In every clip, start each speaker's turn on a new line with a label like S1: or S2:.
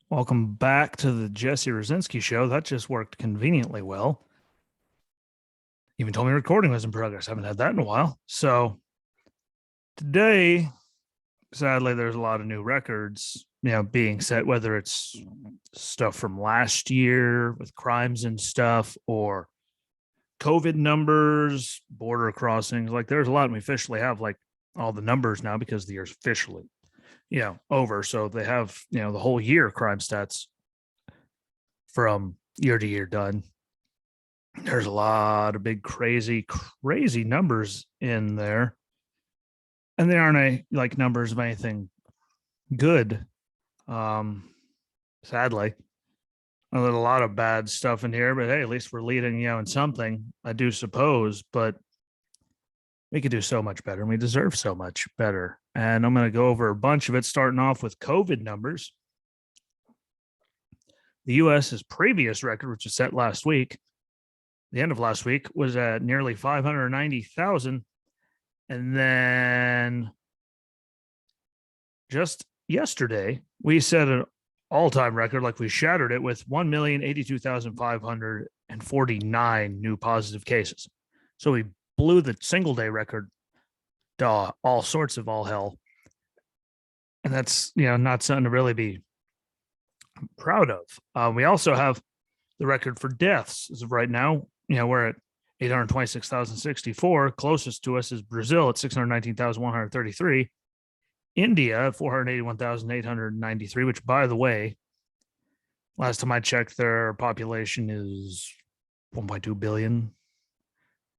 S1: Welcome back to the Jesse Rucinski show. That just worked conveniently well. Even told me recording was in progress. I haven't had that in a while. So today, sadly, there's a lot of new records, being set, whether it's stuff from last year with crimes and stuff or COVID numbers, border crossings. Like there's a lot, and we officially have like all the numbers now because the year's officially, over. So they have, the whole year crime stats from year to year done. There's a lot of big, crazy, crazy numbers in there. And they aren't like numbers of anything good. Um, Sadly, there's a lot of bad stuff in here, but hey, at least we're leading, in something, I do suppose. But we could do so much better and we deserve so much better. And I'm going to go over a bunch of it, starting off with COVID numbers. The US's previous record, which was set last week, the end of last week, was at nearly 590,000. And then just yesterday, we set an all-time record, like we shattered it with 1,082,549 new positive cases. So we blew the single day record to all sorts of all hell. And that's, not something to really be proud of. We also have the record for deaths as of right now. We're at 826,064. Closest to us is Brazil at 619,133. India at 481,893, which, by the way, last time I checked, their population is 1.2 billion,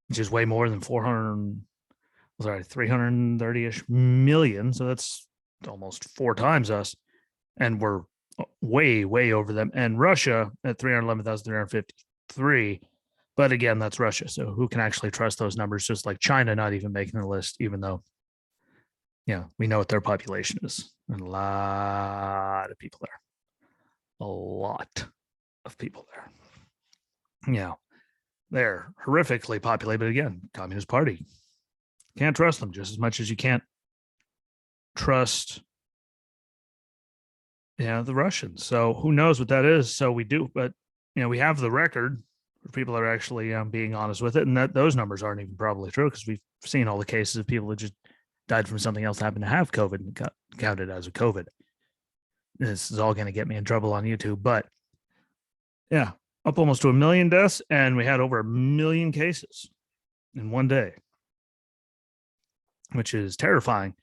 S1: which is way more than 330-ish million. So that's almost four times us. And we're way, way over them. And Russia at 311,353. But again, that's Russia. So who can actually trust those numbers? Just like China not even making the list, even though, we know what their population is. And a lot of people there. A lot of people there. They're horrifically populated. But again, Communist Party. Can't trust them just as much as you can't trust the Russians. So who knows what that is? So we do, but we have the record for people that are actually being honest with it, and that those numbers aren't even probably true because we've seen all the cases of people that just died from something else that happened to have COVID and got counted as a COVID. This is all going to get me in trouble on YouTube, but yeah, up almost to 1 million deaths, and we had over 1 million cases in one day, which is terrifying.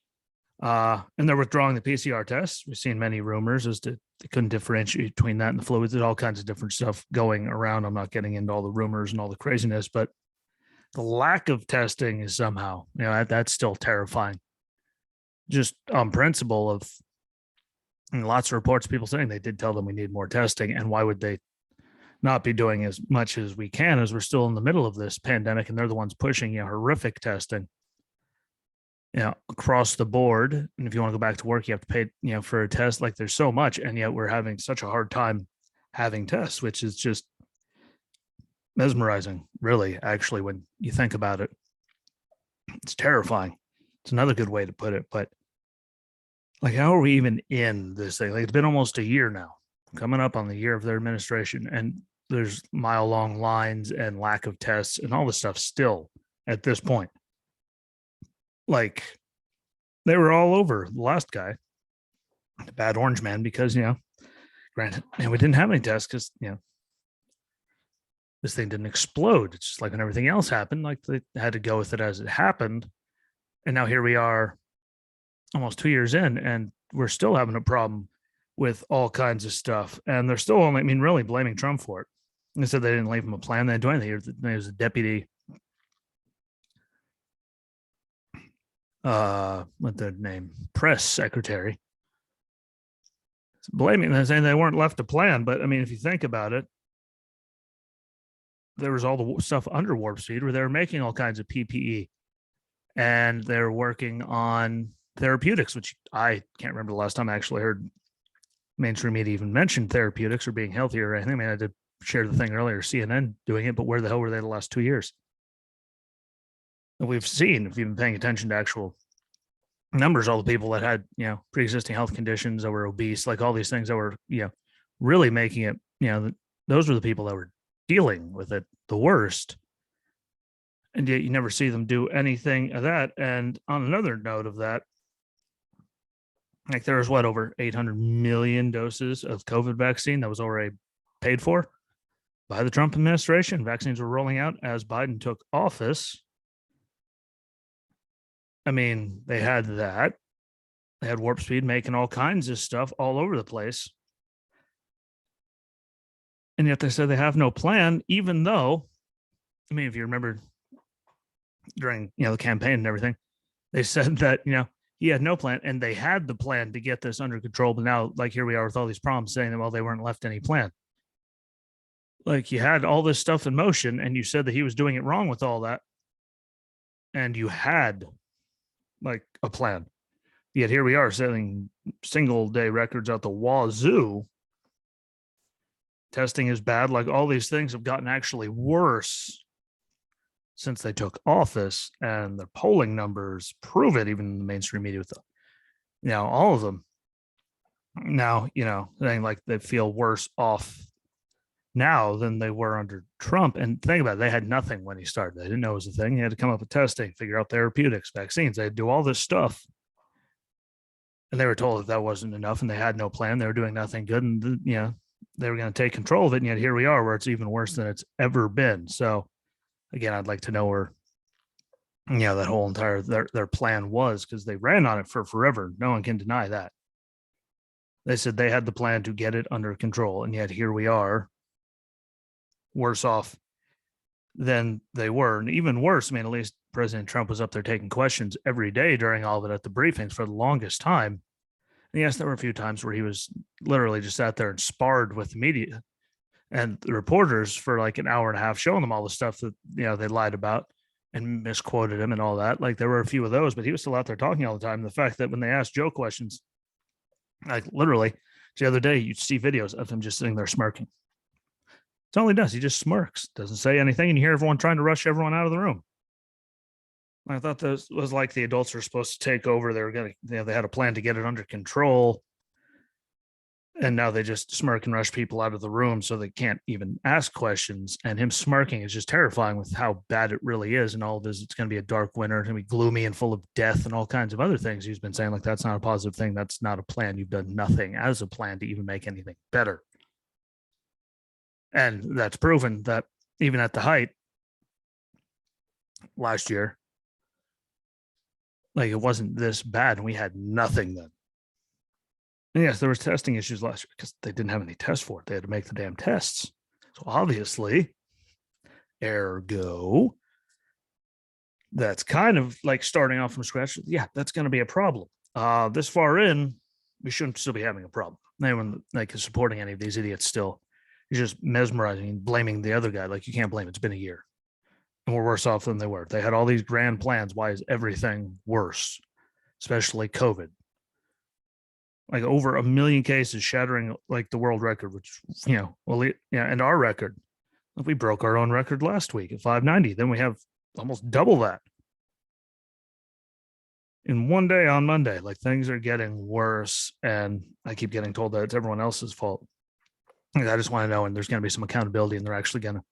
S1: And they're withdrawing the PCR tests. We've seen many rumors as to they couldn't differentiate between that and the fluids. There's all kinds of different stuff going around. I'm not getting into all the rumors and all the craziness, but the lack of testing is somehow, that's still terrifying. Just on principle of lots of reports, people saying they did tell them we need more testing. And why would they not be doing as much as we can as we're still in the middle of this pandemic and they're the ones pushing, horrific testing. Across the board. And if you want to go back to work, you have to pay, for a test. Like there's so much. And yet we're having such a hard time having tests, which is just mesmerizing, really, actually, when you think about it. It's terrifying. It's another good way to put it. But like, how are we even in this thing? Like it's been almost a year now, coming up on the year of their administration. And there's mile long lines and lack of tests and all this stuff still at this point. Like they were all over the last guy, the bad orange man, because granted, we didn't have any tests because this thing didn't explode. It's just like when everything else happened, like they had to go with it as it happened. And now here we are almost 2 years in, and we're still having a problem with all kinds of stuff. And they're still only, really blaming Trump for it. They said they didn't leave him a plan. They didn't do anything. He was a deputy what the name, press secretary, blaming them, saying they weren't left a plan. But if you think about it, there was all the stuff under warp speed where they were making all kinds of PPE and they're working on therapeutics, which I can't remember the last time I actually heard mainstream media even mention therapeutics or being healthier. I think I did share the thing earlier, CNN doing it, but where the hell were they the last 2 years? We've seen, if you've been paying attention to actual numbers, all the people that had, pre-existing health conditions that were obese, like all these things that were, really making it, those were the people that were dealing with it the worst. And yet you never see them do anything of that. And on another note of that, like there was over 800 million doses of COVID vaccine that was already paid for by the Trump administration. Vaccines were rolling out as Biden took office. I mean, they had that. They had Warp Speed making all kinds of stuff all over the place. And yet they said they have no plan, even though, I mean, if you remember during, the campaign and everything, they said that, he had no plan and they had the plan to get this under control. But now, like, here we are with all these problems saying that, well, they weren't left any plan. Like, you had all this stuff in motion and you said that he was doing it wrong with all that. And you had like a plan. Yet here we are setting single day records out the wazoo. Testing is bad. Like, all these things have gotten actually worse since they took office, and the polling numbers prove it, even in the mainstream media with all of them. Now, saying like they feel worse off now than they were under Trump. And think about it, they had nothing when he started. They didn't know it was a thing. He had to come up with testing, figure out therapeutics, vaccines. They had to do all this stuff. And they were told that wasn't enough and they had no plan. They were doing nothing good. And, they were going to take control of it. And yet here we are where it's even worse than it's ever been. So again, I'd like to know where, that whole entire, their plan was, because they ran on it for forever. No one can deny that. They said they had the plan to get it under control. And yet here we are, worse off than they were. And even worse, I mean, at least President Trump was up there taking questions every day during all of it at the briefings for the longest time. And yes, there were a few times where he was literally just sat there and sparred with the media and the reporters for like an hour and a half, showing them all the stuff that, they lied about and misquoted him and all that. Like, there were a few of those, but he was still out there talking all the time. The fact that when they asked Joe questions, like literally the other day, you'd see videos of him just sitting there smirking. That's all he does. He just smirks, doesn't say anything, and you hear everyone trying to rush everyone out of the room. I thought this was like the adults were supposed to take over. They were going to, they had a plan to get it under control. And now they just smirk and rush people out of the room so they can't even ask questions. And him smirking is just terrifying with how bad it really is. And all of this, it's going to be a dark winter. It's going to be gloomy and full of death and all kinds of other things. He's been saying, like, that's not a positive thing. That's not a plan. You've done nothing as a plan to even make anything better. And that's proven that even at the height last year, like, it wasn't this bad, and we had nothing then. And yes, there was testing issues last year because they didn't have any tests for it. They had to make the damn tests. So obviously, ergo, that's kind of like starting off from scratch. Yeah, that's going to be a problem. This far in, we shouldn't still be having a problem. Anyone like is supporting any of these idiots still, you're just mesmerizing and blaming the other guy. Like, you can't blame it. It's been a year. And we're worse off than they were. They had all these grand plans. Why is everything worse? Especially COVID. Like, over 1 million cases, shattering like the world record, which, and our record. We broke our own record last week at 590. Then we have almost double that in one day on Monday. Like, things are getting worse. And I keep getting told that it's everyone else's fault. I just want to know, and there's going to be some accountability, and they're actually going to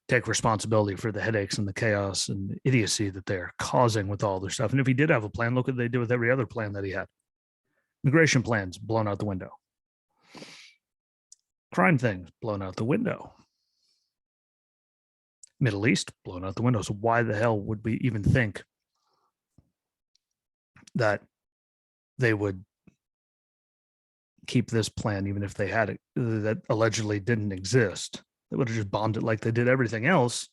S1: take responsibility for the headaches and the chaos and the idiocy that they're causing with all their stuff. And if he did have a plan, look what they did with every other plan that he had. Immigration plans blown out the window. Crime things blown out the window. Middle East blown out the window. So why the hell would we even think that they would keep this plan, even if they had it, that allegedly didn't exist? They would have just bombed it like they did everything else.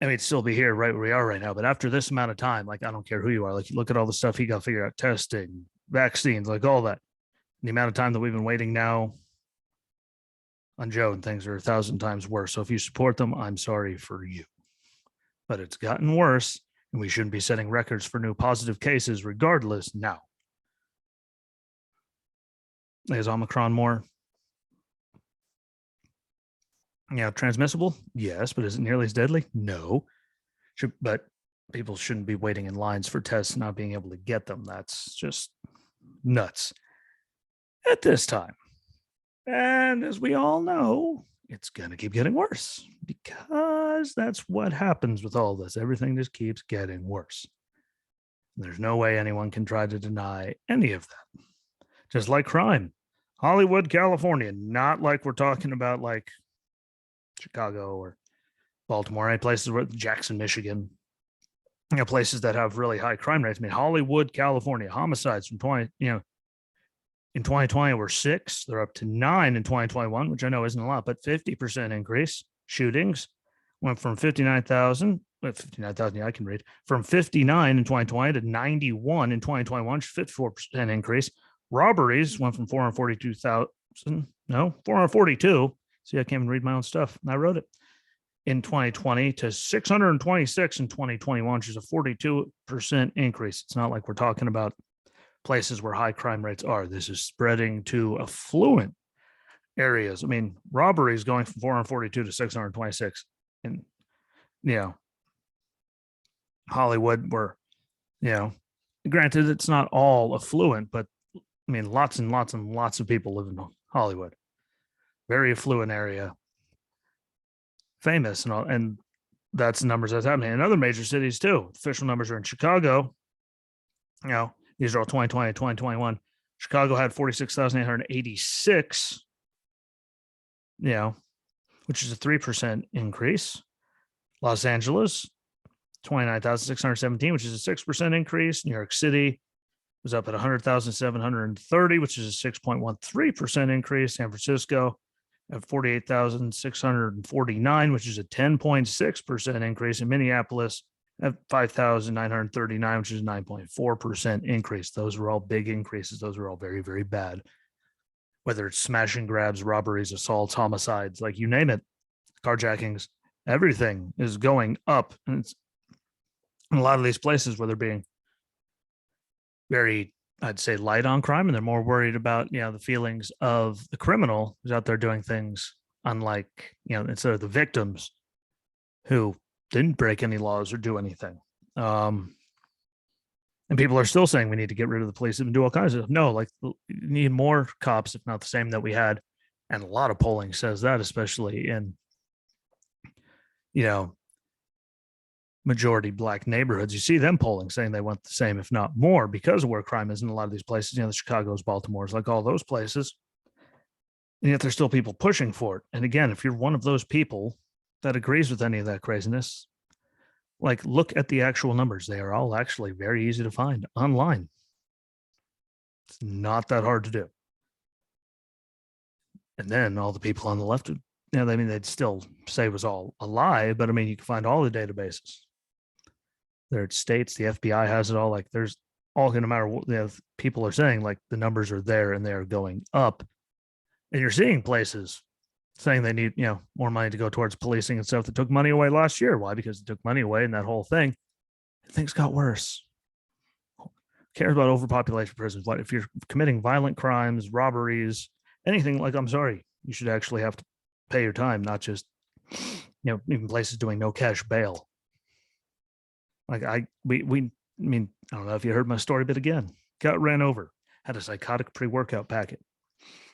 S1: I mean, it'd still be here right where we are right now. But after this amount of time, like, I don't care who you are. Like, you look at all the stuff he got figured out, testing, vaccines, like all that. The amount of time that we've been waiting now on Joe, and things are 1,000 times worse. So if you support them, I'm sorry for you. But it's gotten worse, and we shouldn't be setting records for new positive cases regardless now. Is Omicron more transmissible? Yes, but is it nearly as deadly? No. But people shouldn't be waiting in lines for tests, not being able to get them. That's just nuts. At this time, And as we all know, it's going to keep getting worse because that's what happens with all this. Everything just keeps getting worse. There's no way anyone can try to deny any of that. Just like crime. Hollywood, California, not like we're talking about like Chicago or Baltimore, any places where Jackson, Michigan, places that have really high crime rates. I mean, Hollywood, California, homicides from 20, in 2020 were 6. They're up to 9 in 2021, which I know isn't a lot, but 50% increase. Shootings went from 59,000, yeah, I can read, from 59 in 2020 to 91 in 2021, 54% increase. Robberies went from 442. See, I can't even read my own stuff. I wrote it in 2020 to 626 in 2021, which is a 42% increase. It's not like we're talking about places where high crime rates are. This is spreading to affluent areas. I mean, robberies going from 442 to 626 in, Hollywood, where, granted, it's not all affluent, but I mean, lots and lots and lots of people live in Hollywood. Very affluent area, famous and all, and that's the numbers that's happening in other major cities too. Official numbers are in Chicago. These are all 2020, 2021. Chicago had 46,886, which is a 3% increase. Los Angeles, 29,617, which is a 6% increase. New York City was up at 100,730, which is a 6.13% increase. San Francisco at 48,649, which is a 10.6% increase. In Minneapolis at 5,939, which is a 9.4% increase. Those were all big increases. Those were all very, very bad. Whether it's smash and grabs, robberies, assaults, homicides, like you name it, carjackings, everything is going up. And it's in a lot of these places where they're being very, I'd say, light on crime, and they're more worried about, the feelings of the criminal who's out there doing things, unlike, instead of the victims who didn't break any laws or do anything. And people are still saying we need to get rid of the police and do all kinds of stuff. No, like, you need more cops, if not the same that we had. And a lot of polling says that, especially in, majority black neighborhoods. You see them polling saying they want the same, if not more, because of where crime is in a lot of these places, the Chicago's, Baltimore's, like all those places. And yet there's still people pushing for it. And again, if you're one of those people that agrees with any of that craziness, like, look at the actual numbers. They are all actually very easy to find online. It's not that hard to do. And then all the people on the left, they'd still say it was all a lie, but I mean, you can find all the databases. There it states, the FBI has it all. Like, there's all, no matter what people are saying, like, the numbers are there and they're going up. And you're seeing places saying they need, more money to go towards policing and stuff that took money away last year. Why? Because it took money away, and that whole thing, things got worse. Who cares about overpopulation prisons? What if you're committing violent crimes, robberies, anything? Like, I'm sorry, you should actually have to pay your time, not just, even places doing no cash bail. Like, I don't know if you heard my story, but again, got ran over, had a psychotic pre-workout packet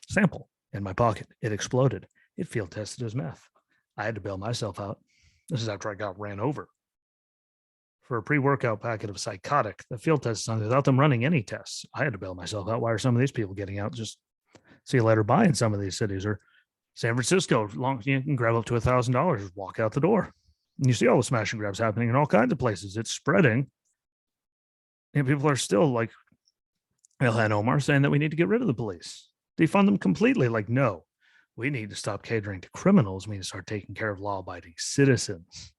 S1: sample in my pocket. It exploded. It field tested as meth. I had to bail myself out. This is after I got ran over for a pre-workout packet of psychotic. The field test is on without them running any tests. I had to bail myself out. Why are some of these people getting out? Just see you later. Bye in some of these cities, or San Francisco. Long, you can grab up to $1,000, walk out the door. And you see all the smash and grabs happening in all kinds of places. It's spreading. And people are still like Ilhan Omar saying that we need to get rid of the police, defund them completely. Like, no, we need to stop catering to criminals. We need to start taking care of law-abiding citizens.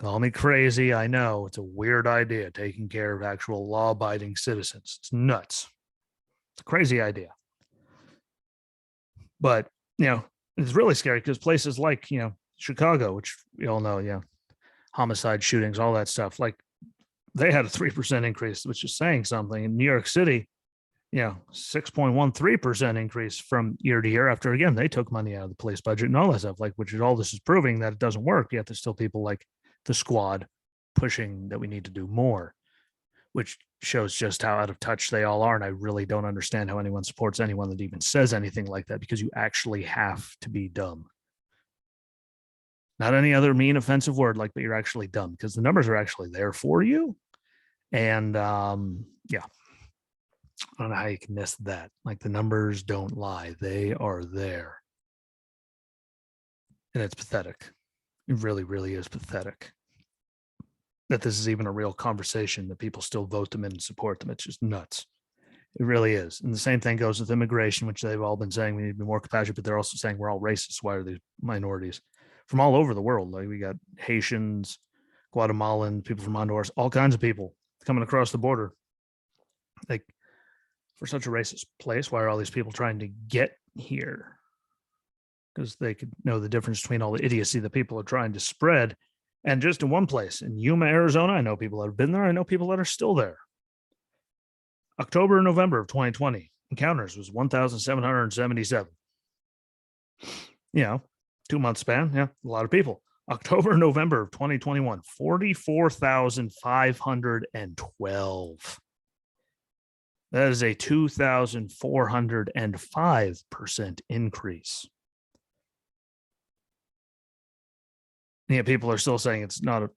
S1: Call me crazy. I know it's a weird idea, taking care of actual law-abiding citizens. It's nuts. It's a crazy idea. But, it's really scary because places like, Chicago, which we all know, homicide, shootings, all that stuff, like, they had a 3% increase, which is saying something. In New York City, 6.13% increase from year to year after, again, they took money out of the police budget and all that stuff, like, which is all this is proving that it doesn't work. Yet there's still people like the Squad pushing that we need to do more. which shows just how out of touch they all are. And I really don't understand how anyone supports anyone that even says anything like that, because you actually have to be dumb. Not any other mean, offensive word, like, but you're actually dumb, because the numbers are actually there for you. And yeah, I don't know how you can miss that. Like, the numbers don't lie, they are there. And it's pathetic. It really, really is pathetic that this is even a real conversation, that people still vote them in and support them. It's just nuts. It really is. And the same thing goes with immigration, which they've all been saying we need to be more compassionate, but they're also saying we're all racist. Why are these minorities from all over the world? Like, we got Haitians, Guatemalan, people from Honduras, all kinds of people coming across the border. Like, for such a racist place, why are all these people trying to get here? Because they could know the difference between all the idiocy that people are trying to spread. And just in one place, in Yuma, Arizona, I know people that have been there. I know people that are still there. October and November of 2020, encounters was 1,777. 2-month span. Yeah, a lot of people. October and November of 2021, 44,512. That is a 2,405% increase. Yeah, people are still saying it's not a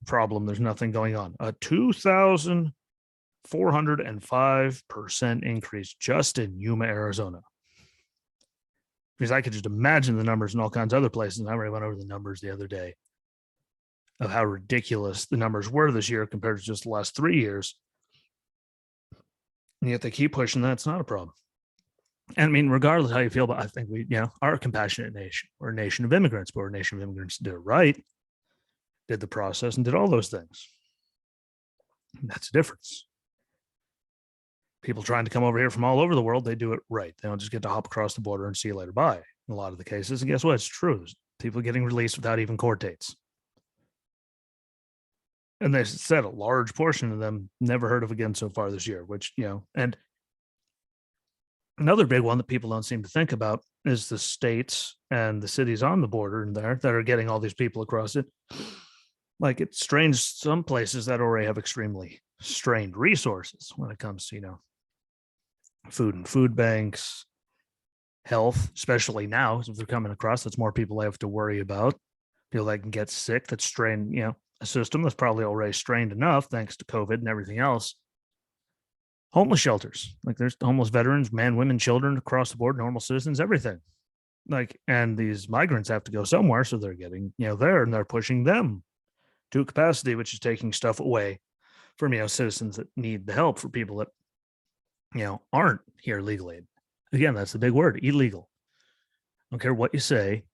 S1: problem. There's nothing going on. A 2,405% increase just in Yuma, Arizona. Because I could just imagine the numbers in all kinds of other places. And I already went over the numbers the other day of how ridiculous the numbers were this year compared to just the last 3 years. And yet they keep pushing that. It's not a problem. And I mean, regardless of how you feel about, I think we, are a compassionate nation. We're a nation of immigrants, but we're a nation of immigrants that did it right, did the process, and did all those things. And that's the difference. People trying to come over here from all over the world, they do it right. They don't just get to hop across the border and see you later. Bye. In a lot of the cases. And guess what? It's true. There's people getting released without even court dates. And they said a large portion of them never heard of again so far this year, which, and another big one that people don't seem to think about is the states and the cities on the border and there that are getting all these people across it. Like, it strains some places that already have extremely strained resources when it comes to, food and food banks, health, especially now, if they're coming across, that's more people they have to worry about. People that can get sick, that's strained, a system that's probably already strained enough thanks to COVID and everything else. Homeless shelters, like, there's homeless veterans, men, women, children across the board, normal citizens, everything. Like, and these migrants have to go somewhere, so they're getting, there, and they're pushing them to capacity, which is taking stuff away from, citizens that need the help, for people that, aren't here legally. Again, that's the big word, illegal. I don't care what you say.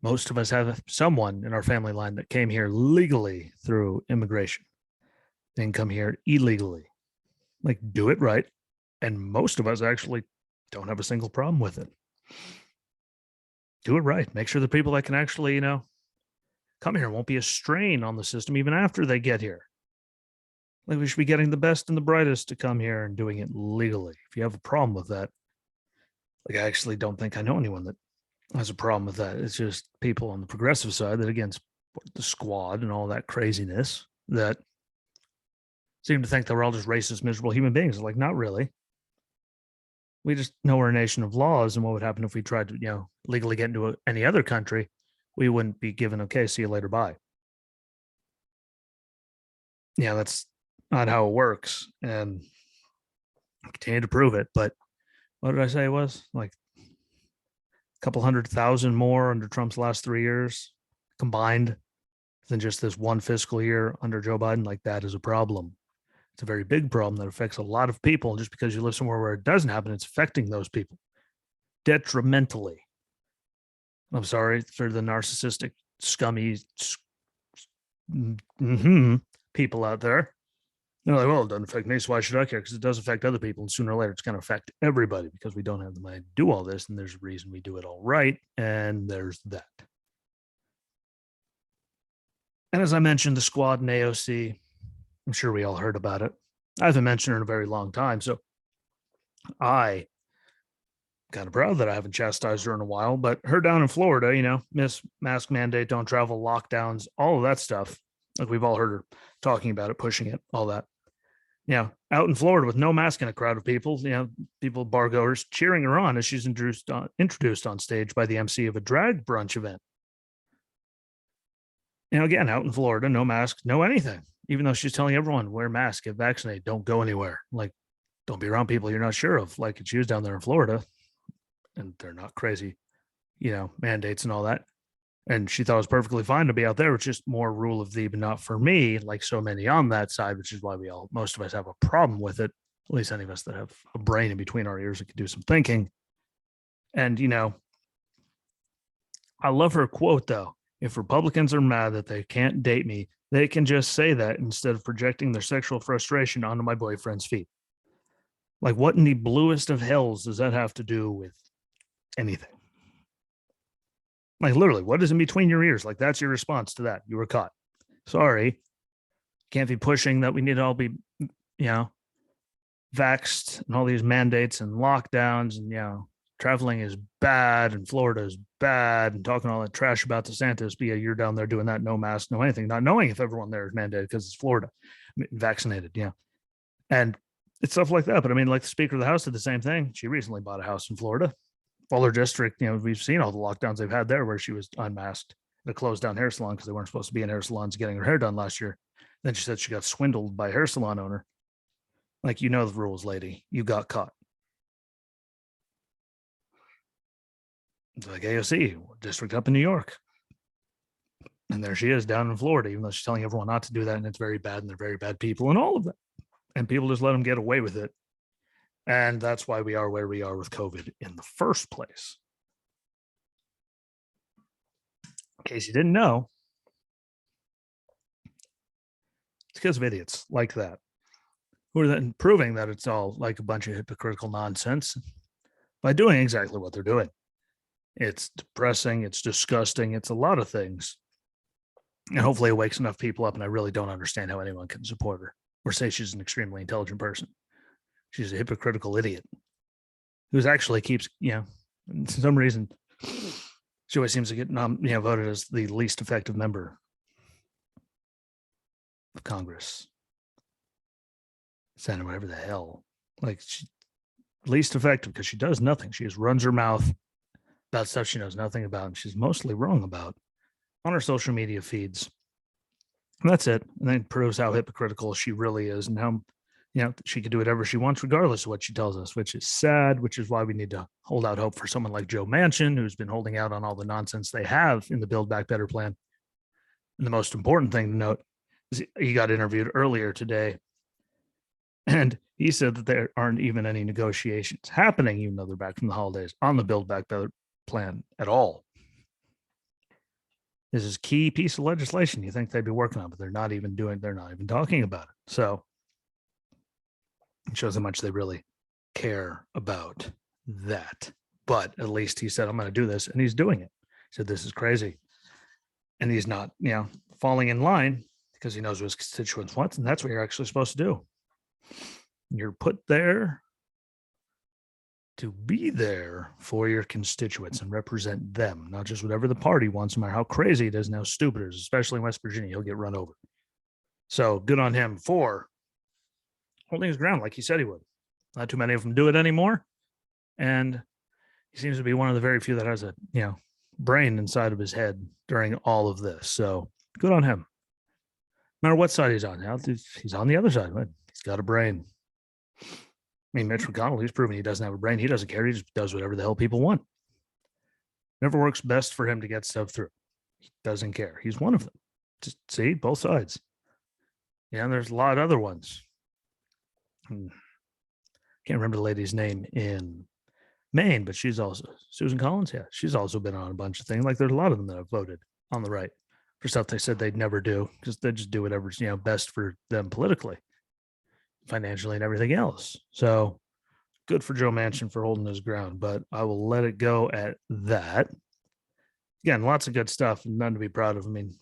S1: Most of us have someone in our family line that came here legally through immigration, then come here illegally. Like, do it right. And most of us actually don't have a single problem with it. Do it right. Make sure the people that can actually, come here won't be a strain on the system even after they get here. Like, we should be getting the best and the brightest to come here and doing it legally. If you have a problem with that, like, I actually don't think I know anyone that has a problem with that. It's just people on the progressive side that, again, the squad and all that craziness, that seem to think that we're all just racist, miserable human beings. Like, not really. We just know we're a nation of laws, and what would happen if we tried to, legally get into any other country? We wouldn't be given, okay, see you later, bye. That's not how it works, and I continue to prove it. But what did I say it was? Like, a couple 100,000 more under Trump's last 3 years combined than just this one fiscal year under Joe Biden. Like, that is a problem. It's a very big problem that affects a lot of people. And just because you live somewhere where it doesn't happen, it's affecting those people detrimentally. I'm sorry for the narcissistic, scummy people out there. They're like, well, it doesn't affect me, so why should I care? Because it does affect other people, and sooner or later it's going to affect everybody, because we don't have the money to do all this, and there's a reason we do it all right, and there's that. And as I mentioned, the squad and AOC, I'm sure we all heard about it. I haven't mentioned her in a very long time, so I kind of proud that I haven't chastised her in a while. But her down in Florida, miss mask mandate, don't travel, lockdowns, all of that stuff. Like we've all heard her talking about it, pushing it, all that. Out in Florida with no mask in a crowd of people, people, bar goers cheering her on as she's introduced on stage by the MC of a drag brunch event. Again, out in Florida, no mask, no anything, even though she's telling everyone, wear mask, get vaccinated, don't go anywhere. Like, don't be around people you're not sure of, like it's used down there in Florida. And they're not crazy, mandates and all that. And she thought it was perfectly fine to be out there. It's just more rule of thee, but not for me, like so many on that side, which is why most of us have a problem with it. At least any of us that have a brain in between our ears that can do some thinking. And, I love her quote, though. If Republicans are mad that they can't date me, they can just say that instead of projecting their sexual frustration onto my boyfriend's feet. Like, what in the bluest of hells does that have to do with anything? Like, literally, what is in between your ears? Like, that's your response to that. You were caught. Sorry. Can't be pushing that we need to all be, vaxxed and all these mandates and lockdowns and, traveling is bad and Florida is bad and talking all that trash about DeSantis. But yeah, you're down there doing that, no mask, no anything, not knowing if everyone there is mandated because it's Florida, vaccinated. Yeah. And it's stuff like that. But I mean, like the Speaker of the House did the same thing. She recently bought a house in Florida. Fuller District, we've seen all the lockdowns they've had there where she was unmasked at a closed down hair salon because they weren't supposed to be in hair salons getting her hair done last year. Then she said she got swindled by a hair salon owner. Like, the rules, lady. You got caught. It's like AOC district up in New York. And there she is down in Florida, even though she's telling everyone not to do that. And it's very bad and they're very bad people and all of that. And people just let them get away with it. And that's why we are where we are with COVID in the first place. In case you didn't know, it's because of idiots like that who are then proving that it's all like a bunch of hypocritical nonsense by doing exactly what they're doing. It's depressing. It's disgusting. It's a lot of things. And hopefully it wakes enough people up. And I really don't understand how anyone can support her or say she's an extremely intelligent person. She's a hypocritical idiot who actually keeps, for some reason, she always seems to get voted as the least effective member of Congress, Senate, whatever the hell. Like, she least effective because she does nothing. She just runs her mouth about stuff she knows nothing about, and she's mostly wrong about on her social media feeds. And that's it. And then it proves how hypocritical she really is and how, she can do whatever she wants, regardless of what she tells us, which is sad, which is why we need to hold out hope for someone like Joe Manchin, who's been holding out on all the nonsense they have in the Build Back Better plan. And the most important thing to note is he got interviewed earlier today, and he said that there aren't even any negotiations happening, even though they're back from the holidays, on the Build Back Better plan at all. This is a key piece of legislation you think they'd be working on, but they're not even talking about it. So it shows how much they really care about that. But at least he said, I'm going to do this, and he's doing it. He said, this is crazy. And he's not, falling in line because he knows what his constituents want, and that's what you're actually supposed to do. You're put there to be there for your constituents and represent them, not just whatever the party wants, no matter how crazy it is and how stupid it is, especially in West Virginia. He'll get run over. So good on him for holding his ground like he said he would. Not too many of them do it anymore. And he seems to be one of the very few that has a, brain inside of his head during all of this. So good on him. No matter what side he's on. He's on the other side. He's got a brain. I mean, Mitch McConnell, he's proven he doesn't have a brain. He doesn't care. He just does whatever the hell people want. Never works best for him to get stuff through. He doesn't care. He's one of them. Just see, both sides. And there's a lot of other ones. Can't remember the lady's name in Maine, but she's also Susan Collins. Yeah, she's also been on a bunch of things. Like, there's a lot of them that have voted on the right for stuff they said they'd never do because they just do whatever's best for them politically, financially, and everything else. So good for Joe Manchin for holding his ground, but I will let it go at that. Again, lots of good stuff and none to be proud of. I mean,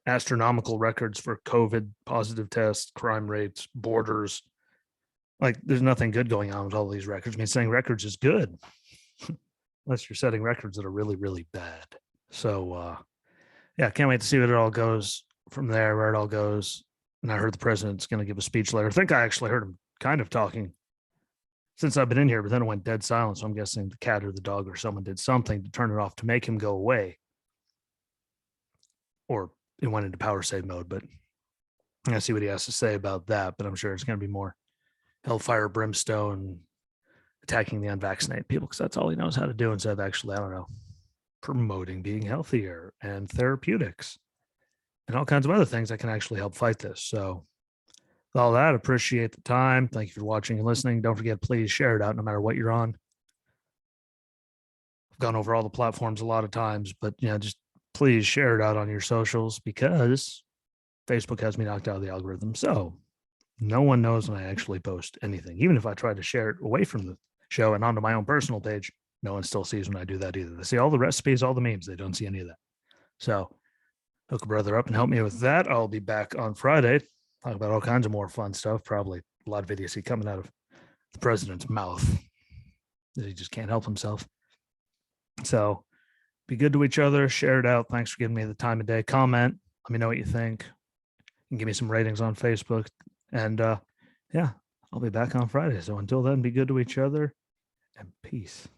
S1: astronomical records for COVID positive tests, crime rates, borders. Like, there's nothing good going on with all these records. I mean, setting records is good unless you're setting records that are really, really bad. So, yeah, can't wait to see what it all goes from there where it all goes. And I heard the president's going to give a speech later. I think I actually heard him kind of talking since I've been in here, but then it went dead silent. So I'm guessing the cat or the dog or someone did something to turn it off to make him go away. Or it went into power save mode, but I'm going to see what he has to say about that. But I'm sure it's going to be more hellfire, brimstone, attacking the unvaccinated people, because that's all he knows how to do instead of actually, I don't know, promoting being healthier and therapeutics and all kinds of other things that can actually help fight this. So with all that, appreciate the time. Thank you for watching and listening. Don't forget, please share it out no matter what you're on. I've gone over all the platforms a lot of times, but just please share it out on your socials, because Facebook has me knocked out of the algorithm. So no one knows when I actually post anything. Even if I try to share it away from the show and onto my own personal page, no one still sees when I do that either. They see all the recipes, all the memes. They don't see any of that. So hook a brother up and help me with that. I'll be back on Friday. Talk about all kinds of more fun stuff. Probably a lot of idiocy coming out of the president's mouth. He just can't help himself. So be good to each other. Share it out. Thanks for giving me the time of day. Comment. Let me know what you think. You can give me some ratings on Facebook. And I'll be back on Friday. So until then, be good to each other and peace.